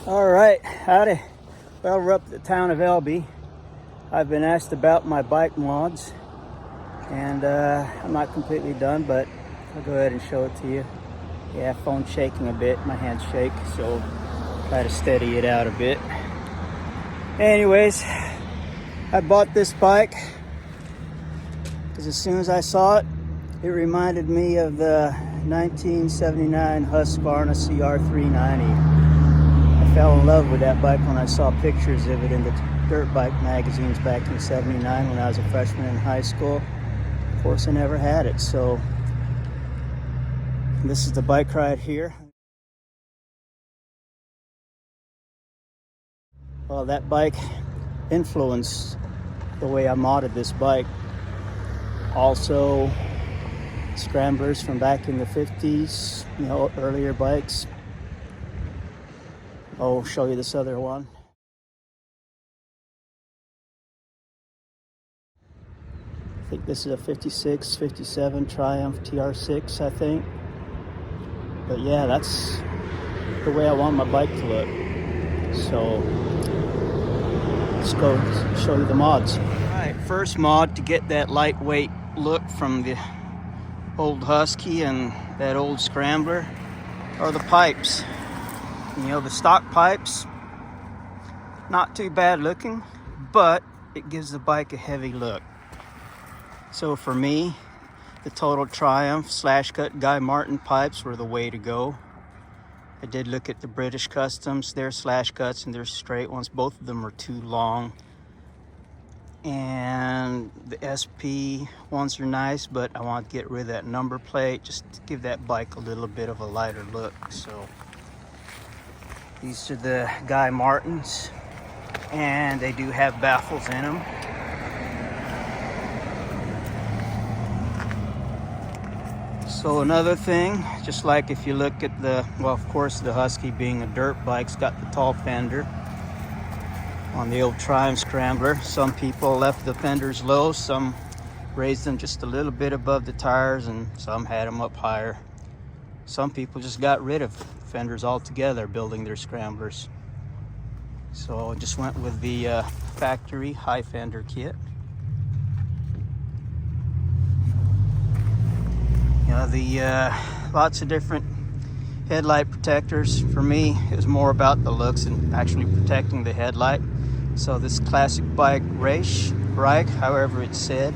All right, howdy. Well, we're up at the town of Elby. I've been asked about my bike mods, and I'm not completely done, but I'll go ahead and show it to you. Yeah, phone's shaking a bit, my hands shake, so try to steady it out a bit. Anyways, I bought this bike because as soon as I saw it, it reminded me of the 1979 Husqvarna CR390. I fell in love with that bike when I saw pictures of it in the dirt bike magazines back in '79 when I was a freshman in high school. Of course, I never had it, so this is the bike right here. Well, that bike influenced the way I modded this bike. Also, Scramblers from back in the 50s, you know, earlier bikes. I'll show you this other one. I think this is a 56, 57 Triumph TR6, I think. But yeah, that's the way I want my bike to look. So let's go show you the mods. All right, first mod to get that lightweight look from the old Husky and that old Scrambler are the pipes. You know, the stock pipes, not too bad looking, but it gives the bike a heavy look. So for me, the Total Triumph slash cut Guy Martin pipes were the way to go. I did look at the British Customs, their slash cuts and their straight ones. Both of them are too long. And the SP ones are nice, but I want to get rid of that number plate just to give that bike a little bit of a lighter look. So these are the Guy Martins, and they do have baffles in them. So another thing, just like if you look at the, well, of course the Husky being a dirt bike's got the tall fender. On the old Triumph Scrambler, some people left the fenders low, some raised them just a little bit above the tires, and some had them up higher. Some people just got rid of fenders altogether building their Scramblers. So I just went with the factory high fender kit. You know, the lots of different headlight protectors. For me, it was more about the looks and actually protecting the headlight. So this classic bike Reich, however it's said,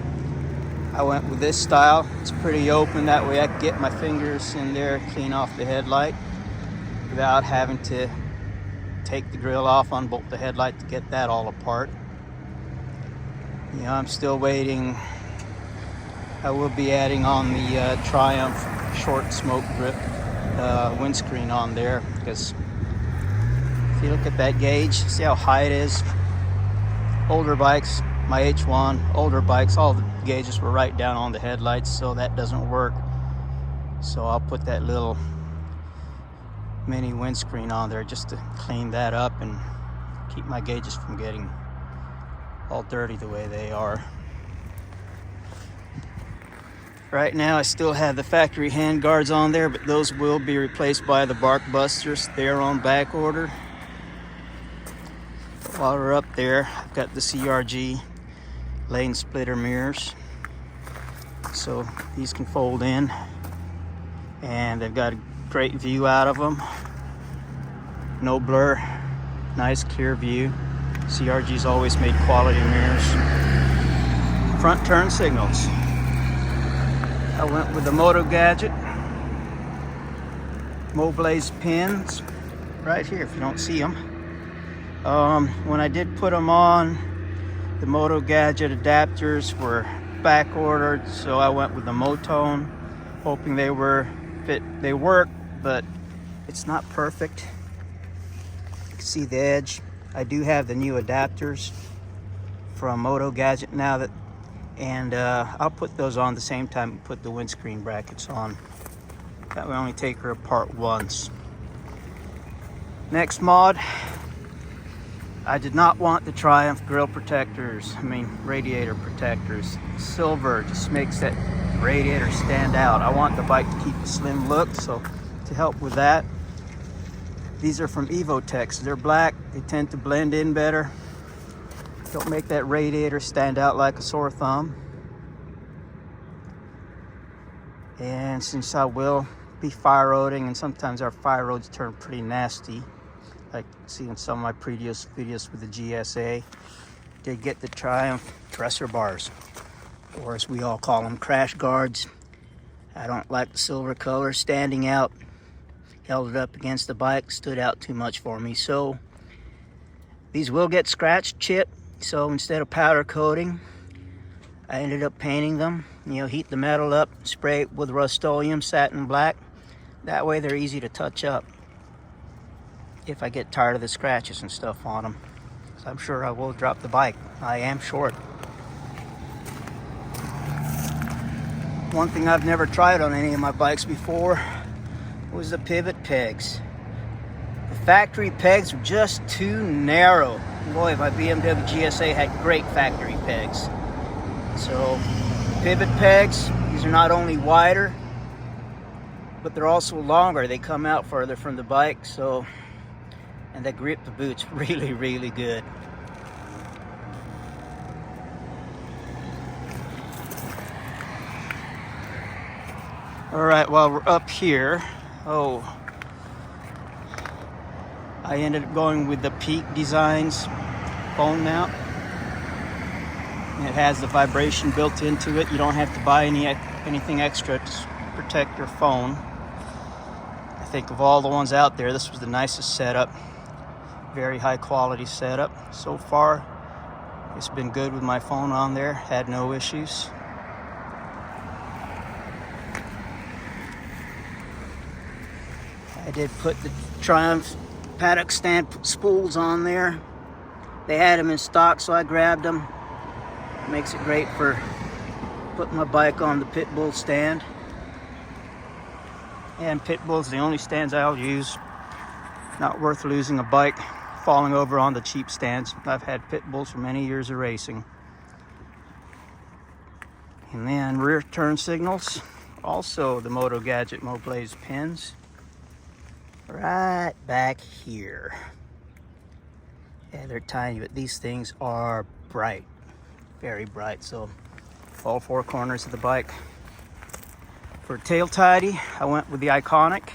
I went with this style. It's pretty open, that way I can get my fingers in there, clean off the headlight without having to take the grill off, unbolt the headlight to get that all apart. You know, I'm still waiting. I will be adding on the Triumph short smoke grip windscreen on there, because if you look at that gauge, see how high it is? Older bikes, my H1, older bikes, all the gauges were right down on the headlights, so that doesn't work. So I'll put that little mini windscreen on there just to clean that up and keep my gauges from getting all dirty the way they are. Right now I still have the factory hand guards on there, but those will be replaced by the Bark Busters. They're on back order. While we're up there, I've got the CRG lane splitter mirrors. So these can fold in, and they've got a great view out of them. No blur, nice clear view. CRG's always made quality mirrors. Front turn signals. I went with the Moto Gadget Moblaze pins right here if you don't see them. When I did put them on, the Moto Gadget adapters were back ordered, so I went with the Motone, hoping they were fit. They work, but it's not perfect. You can see the edge. I do have the new adapters from Moto Gadget now, and I'll put those on the same time and put the windscreen brackets on. That way I only take her apart once. Next mod, I did not want the Triumph grill protectors, radiator protectors. Silver just makes that radiator stand out. I want the bike to keep a slim look, so to help with that, These are from Evotex. They're black. They tend to blend in better. Don't make that radiator stand out like a sore thumb. And since I will be fire roading, and sometimes our fire roads turn pretty nasty, like see in some of my previous videos with the GSA, did get the Triumph dresser bars, or as we all call them, crash guards. I don't like the silver color standing out. Held it up against the bike, stood out too much for me. So these will get scratched, chipped. So instead of powder coating, I ended up painting them. You know, heat the metal up, spray it with Rust-Oleum satin black. That way they're easy to touch up if I get tired of the scratches and stuff on them. So I'm sure I will drop the bike. I am short. One thing I've never tried on any of my bikes before was the pivot pegs. The factory pegs were just too narrow. Boy, my BMW GSA had great factory pegs. So pivot pegs, these are not only wider, but they're also longer. They come out further from the bike, so, and they grip the boots really, really good. All right, while we're up here, I ended up going with the Peak Designs phone mount. It has the vibration built into it. You don't have to buy anything extra to protect your phone. I think of all the ones out there, this was the nicest setup. Very high quality setup. So far, it's been good with my phone on there. Had no issues. I did put the Triumph paddock stand spools on there. They had them in stock, so I grabbed them. Makes it great for putting my bike on the Pitbull stand. And Pitbull's the only stands I'll use. Not worth losing a bike falling over on the cheap stands. I've had Pitbulls for many years of racing. And then rear turn signals. Also the Moto Gadget Moblaze pins. Right back here. Yeah, they're tiny, but these things are bright. Very bright. So all four corners of the bike. For tail tidy, I went with the Iconic.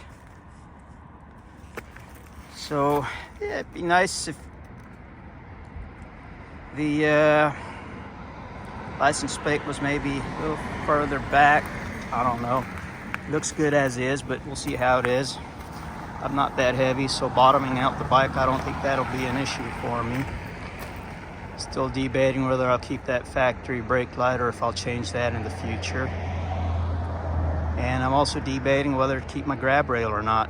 So yeah, it'd be nice if the license plate was maybe a little further back. I don't know. Looks good as is, but we'll see how it is. I'm not that heavy, so bottoming out the bike, I don't think that'll be an issue for me. Still debating whether I'll keep that factory brake light or if I'll change that in the future. And I'm also debating whether to keep my grab rail or not.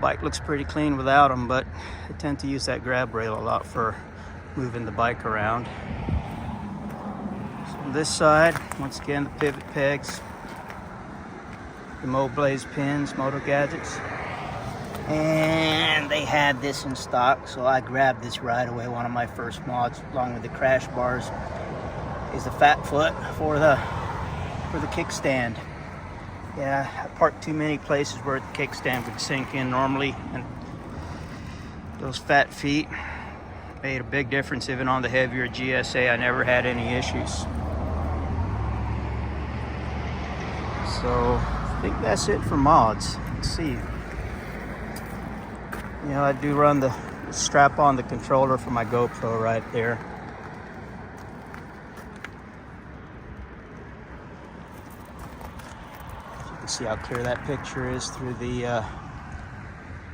Bike looks pretty clean without them, but I tend to use that grab rail a lot for moving the bike around. So on this side, once again, the pivot pegs, the Moblaze pins, Moto Gadgets. And they had this in stock, so I grabbed this right away. One of my first mods, along with the crash bars, is the fat foot for the kickstand. Yeah, I parked too many places where the kickstand would sink in normally, and those fat feet made a big difference. Even on the heavier GSA, I never had any issues. So I think that's it for mods. Let's see. You know, I do run the strap on the controller for my GoPro right there. You can see how clear that picture is through the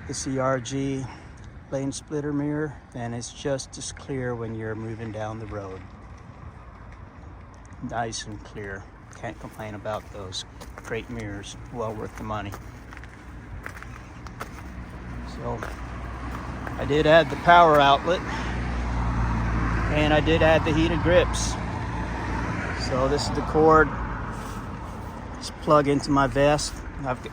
CRG lane splitter mirror, and it's just as clear when you're moving down the road. Nice and clear. Can't complain about those. Great mirrors, well worth the money. So I did add the power outlet, and I did add the heated grips. So this is the cord. Just plug into my vest.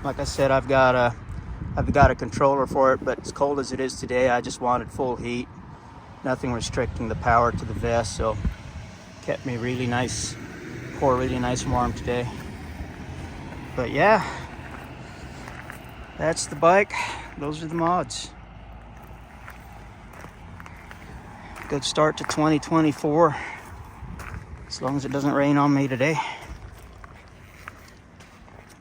Like I said, I've got a controller for it, but as cold as it is today, I just wanted full heat. Nothing restricting the power to the vest, so kept me really nice, core really nice and warm today. But yeah, that's the bike. those are the mods. Good start to 2024, as long as it doesn't rain on me today.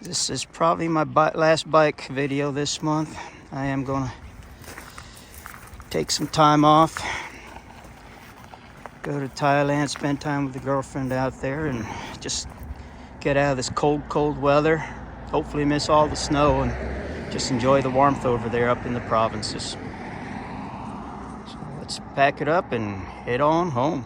This is probably my last bike video this month. I am gonna take some time off, go to Thailand, spend time with the girlfriend out there, and just get out of this cold weather. Hopefully miss all the snow and just enjoy the warmth over there up in the provinces. So let's pack it up and head on home.